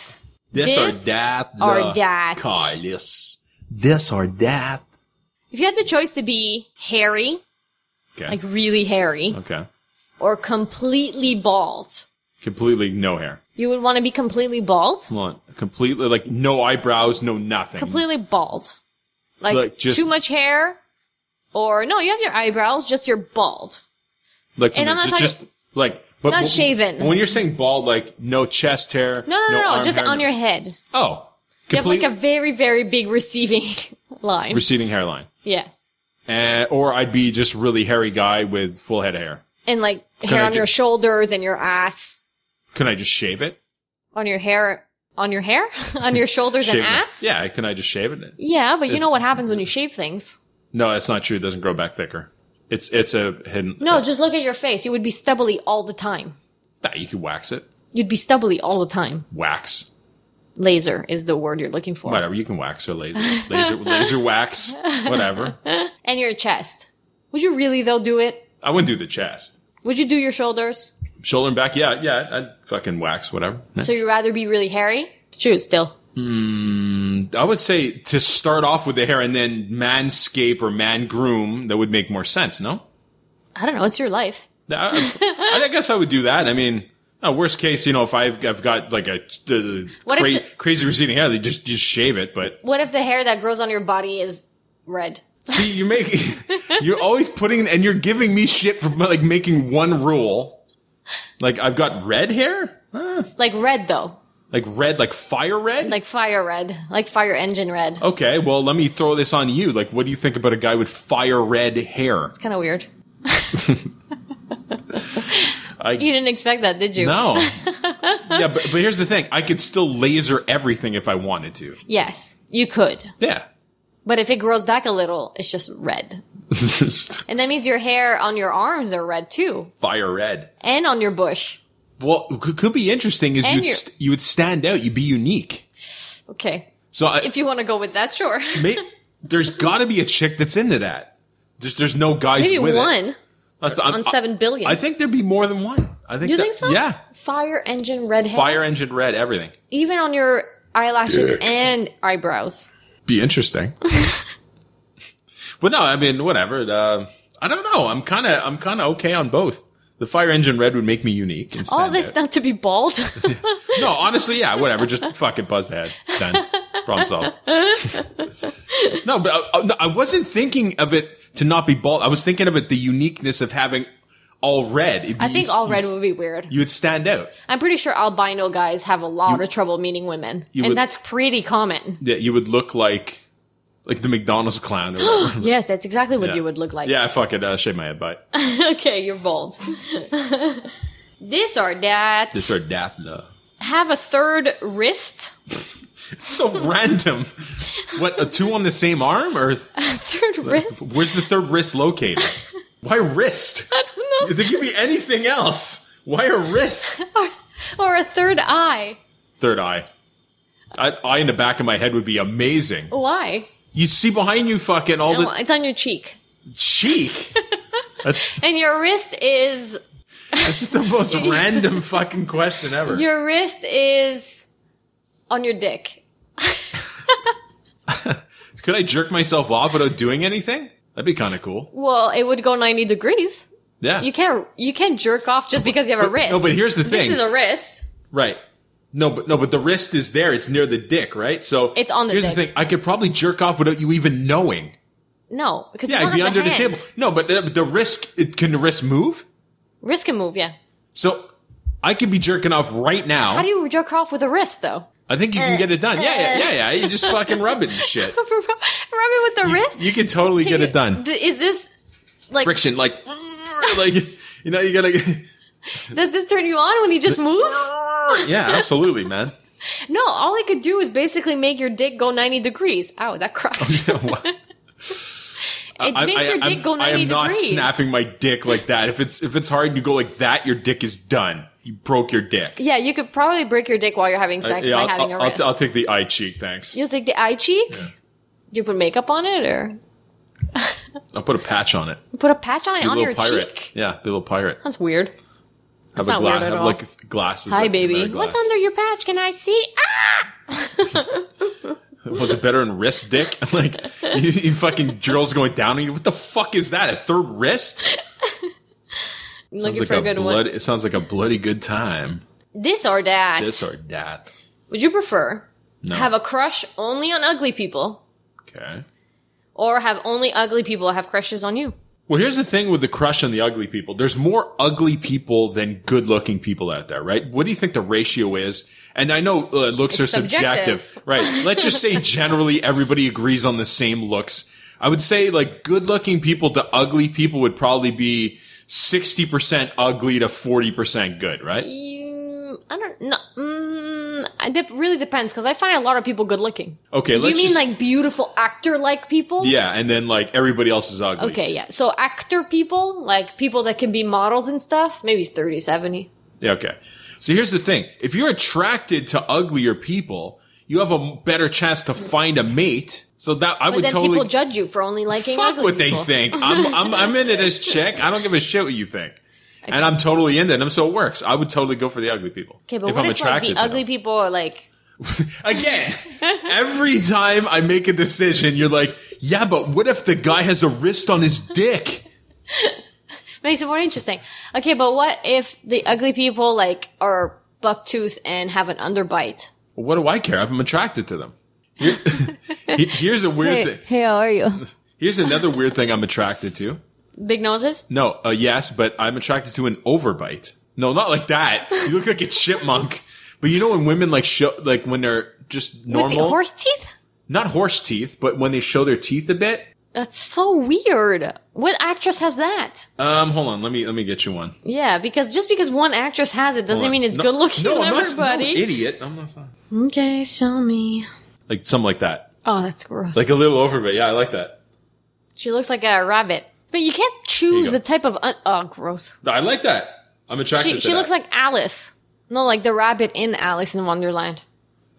This or that? Or that? Carlos. This or that? If you had the choice to be hairy, okay, like really hairy, okay, or completely bald, completely no hair. You would want to be completely bald? Come on, completely like no eyebrows, no nothing. Completely bald, like just, too much hair, or no, you have your eyebrows, just you're bald. Like, and I'm not just like. But not shaven. When you're saying bald, like no chest hair. No, just on your head. Oh. You have like a very, very big receding line. Receding hairline. Yes. Or I'd be just really hairy guy with full head of hair. And like hair on your shoulders and your ass. Can I just shave it? On your hair? On your hair? On your shoulders and ass? Yeah, can I just shave it? Yeah, but you know what happens when you shave things. No, that's not true. It doesn't grow back thicker. It's a hidden... No, just look at your face. You would be stubbly all the time. Nah, you could wax it. You'd be stubbly all the time. Wax. Laser is the word you're looking for. Whatever, you can wax or laser. Laser wax. Whatever. And your chest. Would you really, though, do it? I wouldn't do the chest. Would you do your shoulders? Shoulder and back, yeah. I'd fucking wax, whatever. So you'd rather be really hairy? Choose still. I would say to start off with the hair and then manscape or man groom, that would make more sense, no? I don't know. It's your life. I guess I would do that. I mean, worst case, if I've got like a crazy receding hair, they just shave it. But what if the hair that grows on your body is red? See, you're always putting, and you're giving me shit for like making one rule. Like I've got red hair? Like red though. Like red, like fire red? Like fire red. Like fire engine red. Okay, well, let me throw this on you. Like, what do you think about a guy with fire red hair? It's kind of weird. You didn't expect that, did you? No. Yeah, but here's the thing. I could still laser everything if I wanted to. Yes, you could. Yeah. But if it grows back a little, it's just red. And that means your hair on your arms are red too. Fire red. And on your bush. Well, could be interesting is you would stand out. You'd be unique. Okay. So if you want to go with that, sure. There's got to be a chick that's into that. There's no guys maybe with one it. on 7 billion. I think there'd be more than one. You think so? Yeah. Fire engine red hair. Fire engine red, everything. Even on your eyelashes and eyebrows. Be interesting. But no, I mean, whatever. I don't know. I'm kind of okay on both. The fire engine red would make me unique. And all this not to be bald? No, honestly, yeah, whatever. Just fucking buzz the head. Done. Problem solved. No, but I wasn't thinking of it to not be bald. I was thinking of it, the uniqueness of having all red. I think all red would be weird. You would stand out. I'm pretty sure albino guys have a lot of trouble meeting women. And that's pretty common. Yeah, you would look like the McDonald's clown or whatever. Yes, that's exactly what you would look like. Yeah, fuck it. Shave my head, bye. Okay, you're bald. This or that. This or that, no. Have a third wrist. It's so random. What, a 2 on the same arm? Or a third wrist? Where's the third wrist located? Why wrist? I don't know. There could be anything else. Why a wrist? Or a third eye. Third eye. Eye in the back of my head would be amazing. Why? You'd see behind you fucking all the... It's on your cheek. Cheek? And your wrist is... This is the most random fucking question ever. Your wrist is on your dick. Could I jerk myself off without doing anything? That'd be kind of cool. Well, it would go 90 degrees. Yeah. You can't jerk off just because you have a wrist. No, but here's the thing. This is a wrist. Right. No, but the wrist is there. It's near the dick, right? So it's on the dick. Here's the thing. I could probably jerk off without you even knowing. No, because I'd be under the table. No, but the wrist, can the wrist move? Wrist can move, yeah. So I could be jerking off right now. How do you jerk off with a wrist, though? I think you can get it done. Yeah. You just fucking rub it and shit. Rub it with the wrist? You can totally get it done. Is this like friction? Like you gotta. Does this turn you on when you just move? Yeah, absolutely, man. No, all I could do is basically make your dick go 90 degrees. Ow, that cracked. It makes your dick go 90 degrees. I am not snapping my dick like that. If it's hard and you go like that, your dick is done. You broke your dick. Yeah, you could probably break your dick while you're having sex by having a wrist. I'll take the eye cheek, thanks. You'll take the eye cheek? Yeah. Do you put makeup on it, or? I'll put a patch on it. Put a patch on it on your pirate. cheek? Yeah, be a little pirate. That's weird. That's not weird at all. Have like glasses. Hi, baby. What's under your patch? Can I see? Was it better in wrist, dick? Like, you fucking girls going down on you. What the fuck is that? A third wrist? Looking for a good one. It sounds like a bloody good time. This or that. This or that. Would you prefer have a crush only on ugly people? Okay. Or have only ugly people have crushes on you? Well, here's the thing with the crush on the ugly people. There's more ugly people than good-looking people out there, right? What do you think the ratio is? And I know looks are subjective, right? Let's just say generally everybody agrees on the same looks. I would say like good-looking people to ugly people would probably be 60% ugly to 40% good, right? I don't know. It really depends because I find a lot of people good looking. Okay, do you mean like beautiful actor-like people? Yeah, and then like everybody else is ugly. Okay, yeah. So actor people, like people that can be models and stuff, maybe 30, 70. Yeah, okay. So here's the thing. If you're attracted to uglier people, you have a better chance to find a mate. So that I would totally. But then people judge you for only liking ugly people. Fuck what they think. I'm in it as chick. I don't give a shit what you think. Okay. And I'm totally into them, so it works. I would totally go for the ugly people. Okay, but what if like the ugly people are like... Again, every time I make a decision, you're like, yeah, but what if the guy has a wrist on his dick? Makes it more interesting. Okay, but what if the ugly people like are buck-toothed and have an underbite? Well, what do I care? I'm attracted to them. Here's a weird thing. Hey, how are you? Here's another weird thing I'm attracted to. Big noses? No, yes, but I'm attracted to an overbite. No, not like that. You look like a chipmunk. But you know when women like show, like when they're just normal. With the horse teeth? Not horse teeth, but when they show their teeth a bit. That's so weird. What actress has that? Hold on. Let me get you one. Yeah, because just because one actress has it doesn't mean it's good looking on everybody. No, idiot. I'm not saying. Okay, show me. Like something like that. Oh, that's gross. Like a little overbite. Yeah, I like that. She looks like a rabbit. But you can't choose the type of... oh, gross. I like that. I'm attracted to that. She looks like Alice. No, like the rabbit in Alice in Wonderland.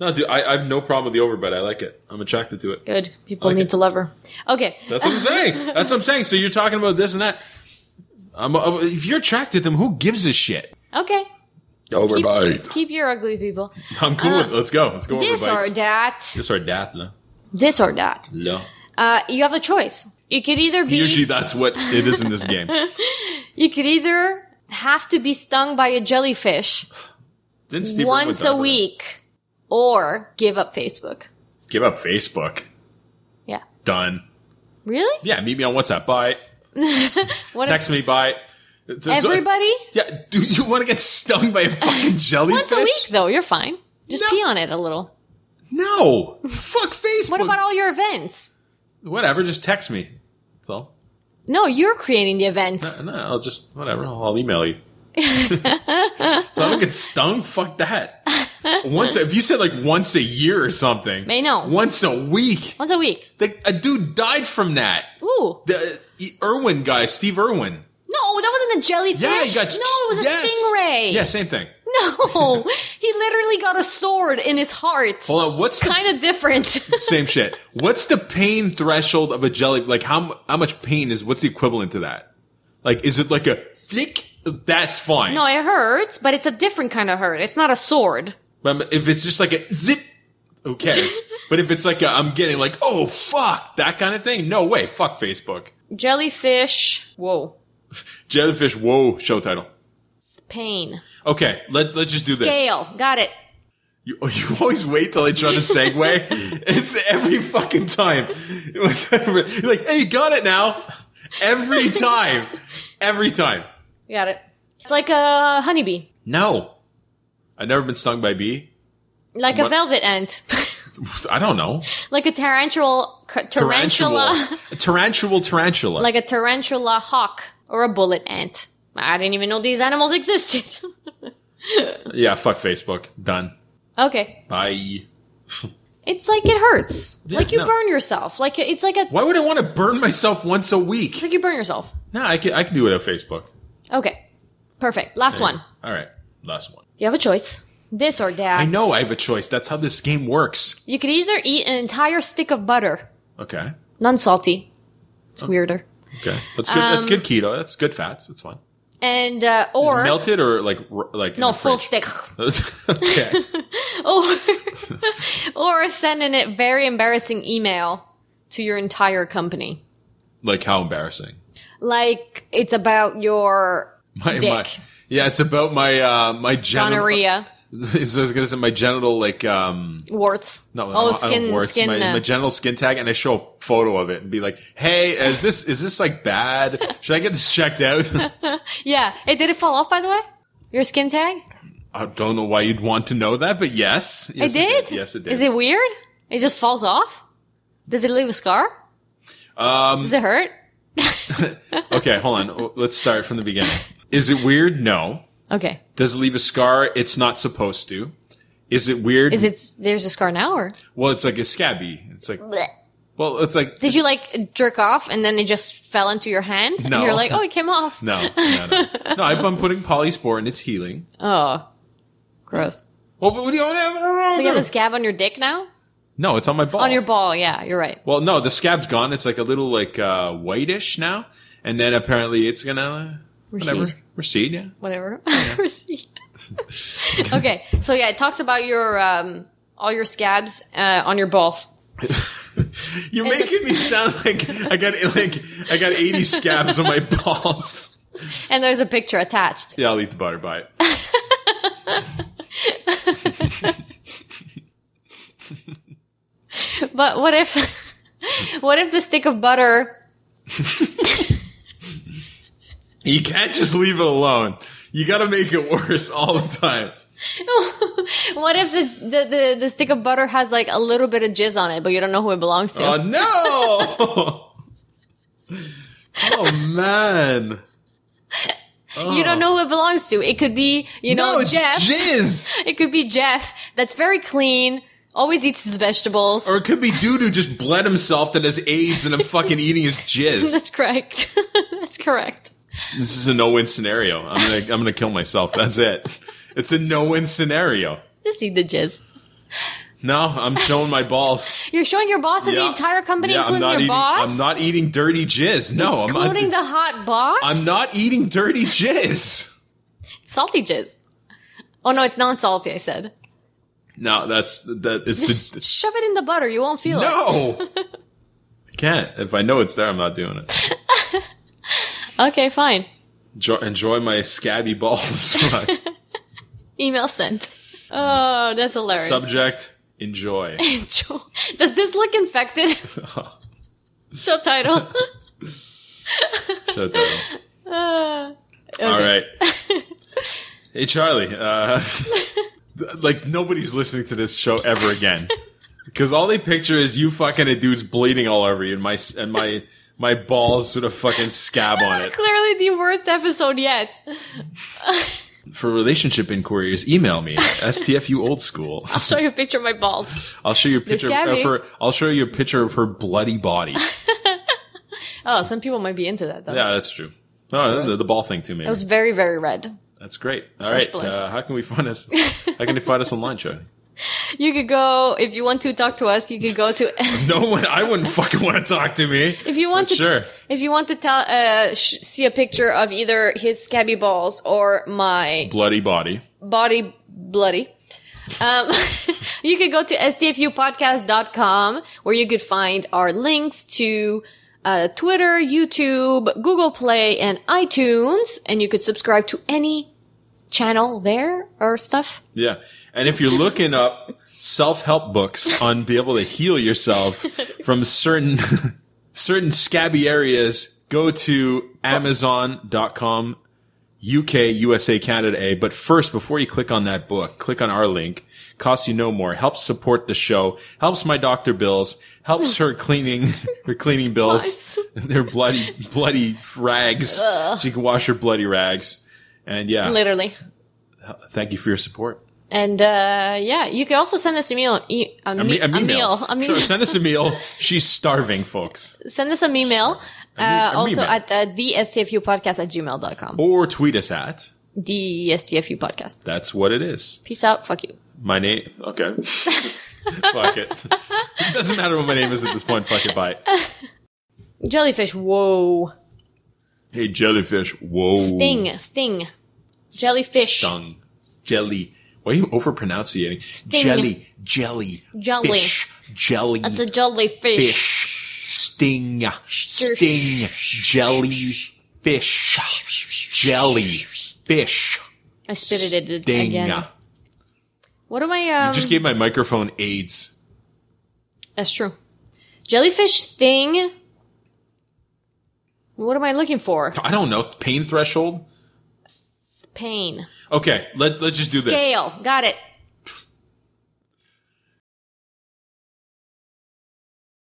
No, dude, I have no problem with the overbite. I like it. I'm attracted to it. Good. People need to love her. Okay. That's what I'm saying. That's what I'm saying. So you're talking about this and that. If you're attracted to them, who gives a shit? Okay. Overbite. Keep your ugly people. I'm cool with it. Let's go. Let's go this overbites. Or that. This or that. No. This or that. No. You have a choice. You could either be... Usually that's what it is in this game. You could either have to be stung by a jellyfish once a week or give up Facebook. Give up Facebook? Yeah. Done. Really? Yeah, meet me on WhatsApp. Bye. Text me. Bye. Everybody? Yeah. Do you want to get stung by a fucking jellyfish? Once a week, though. You're fine. Just pee on it a little. No. Fuck Facebook. What about all your events? Whatever, just text me. That's all. No, you're creating the events. No, I'll just, whatever, I'll email you. So I don't get stung? Fuck that. If you said like once a year or something. I know. Once a week. Once a week. A dude died from that. Ooh. The Irwin guy, Steve Irwin. No, that wasn't a jellyfish. Yeah, he got... No, it was a stingray. Yeah, same thing. No, he literally got a sword in his heart. Hold on, what's kind of different? Same shit. What's the pain threshold of a jelly? Like how much pain what's the equivalent to that? Like, is it like a flick? That's fine. No, it hurts, but it's a different kind of hurt. It's not a sword. But if it's just like a zip, who cares? But if it's like I'm getting like, oh fuck, that kind of thing, no way. Fuck Facebook. Jellyfish, whoa. Jellyfish, whoa, show title. Pain. Okay, let's just do this. Scale. Got it. You always wait till I try to segue. It's every fucking time. You're like, hey, you got it now. Every time. Every time. Got it. It's like a honeybee. No. I've never been stung by a bee. Like a velvet ant. I don't know. Like a tarantula. A tarantula. Like a tarantula hawk or a bullet ant. I didn't even know these animals existed. Yeah, fuck Facebook. Done. Okay. Bye. It's like it hurts. Yeah, like you burn yourself. Like it's like a... Why would I want to burn myself once a week? It's like you burn yourself. No, I can do it on Facebook. Okay. Perfect. Last one. All right. Last one. You have a choice. This or that. I know I have a choice. That's how this game works. You could either eat an entire stick of butter. Okay. Non-salty. It's weirder. Okay. That's good. That's good keto. That's good fats. That's fine. And, or... Is it melted or like no, full stick. Okay. or send in a very embarrassing email to your entire company. Like how embarrassing? Like it's about your dick. Yeah, it's about my genital... Gonorrhea. I was gonna say my genital warts. No, skin. Warts. Skin. My genital skin tag, and I show a photo of it and be like, "Hey, is this like bad? Should I get this checked out?" Yeah. Hey, did it fall off? By the way, your skin tag. I don't know why you'd want to know that, but yes, it did. Yes, it did. Is it weird? It just falls off. Does it leave a scar? Does it hurt? Okay, hold on. Let's start from the beginning. Is it weird? No. Okay. Does it leave a scar? It's not supposed to. Is it weird? There's a scar now or? Well, it's like a scabby. It's like, blech. Well, it's like. Did you like jerk off and then it just fell into your hand? No. And you're like, oh, it came off. No, I've been putting polyspore and it's healing. Oh. Gross. Well, what do you So you have a scab on your dick now? No, it's on my ball. On your ball, yeah, you're right. Well, no, the scab's gone. It's like a little whitish now. And then apparently it's gonna recede, yeah. Whatever. Yeah. Recede. Okay, so yeah, it talks about your all your scabs on your balls. You're making me sound like I got 80 scabs on my balls. And there's a picture attached. Yeah, I'll eat the butter. Bye. But what if the stick of butter? You can't just leave it alone. You got to make it worse all the time. What if the stick of butter has like a little bit of jizz on it, but you don't know who it belongs to? Oh no! Oh man! You don't know who it belongs to. It could be, it's Jeff. Jizz. It could be Jeff. That's very clean. Always eats his vegetables. Or it could be dude who just bled himself that has AIDS and I'm fucking eating his jizz. That's correct. That's correct. This is a no-win scenario. I'm gonna kill myself. That's it. It's a no-win scenario. Just eat the jizz. No, I'm showing my balls. You're showing your boss to the entire company, including your boss? I'm not eating dirty jizz. No, including the hot boss? I'm not eating dirty jizz. It's salty jizz. Oh no, it's non-salty, I said. No, just shove it in the butter. You won't feel it. No! I can't. If I know it's there, I'm not doing it. Okay, fine. Enjoy my scabby balls. Email sent. Oh, that's hilarious. Subject, enjoy. Enjoy. Does this look infected? Show title. Show title. Okay. All right. Hey, Charlie. Like, nobody's listening to this show ever again. Because all they picture is you fucking a dude's bleeding all over you and my balls with a fucking scab on it. It's clearly the worst episode yet. For relationship inquiries, email me at STFU Old School. I'll show you a picture of my balls. I'll show you a picture I'll show you a picture of her bloody body. Oh, some people might be into that though. Yeah, that's true. Oh, the ball thing too, maybe. It was very, very red. That's great. All right. How can we find us? How can they find us online, Charlie? You could go, if you want to talk to us, you could go to... No one, I wouldn't fucking want to talk to me. If you want If you want to see a picture of either his scabby balls or my... bloody body. Body bloody. You could go to stfupodcast.com where you could find our links to Twitter, YouTube, Google Play, and iTunes. And you could subscribe to any channel there or stuff. Yeah. And if you're looking up self-help books on be able to heal yourself from certain scabby areas, go to Amazon.com, UK, USA, Canada, A. But first, before you click on that book, click on our link. Costs you no more. Helps support the show. Helps my doctor bills. Helps her cleaning bills. Their bloody rags. So you can wash her bloody rags. And yeah. Literally. Thank you for your support. And, yeah, you can also send us a meal. A meal. Sure, send us a meal. She's starving, folks. Send us an email. Also at the stfupodcast@gmail.com. Or tweet us at the STFU podcast. That's what it is. Peace out. Fuck you. My name. Okay. Fuck it. It doesn't matter what my name is at this point. Fuck it. Bye. Jellyfish, whoa. Hey, jellyfish, whoa. Sting. Jellyfish. Stung. Jelly. Why are you over-pronunciating? Sting. Jelly. Fish. Jelly. That's a jellyfish. Fish. Sting. Jelly. Fish. Jelly. Fish. I spitted it Sting. again. What am I, You just gave my microphone AIDS. That's true. Jellyfish, sting. What am I looking for? I don't know. Pain threshold? Pain. Okay, let's just do this. Scale. Got it.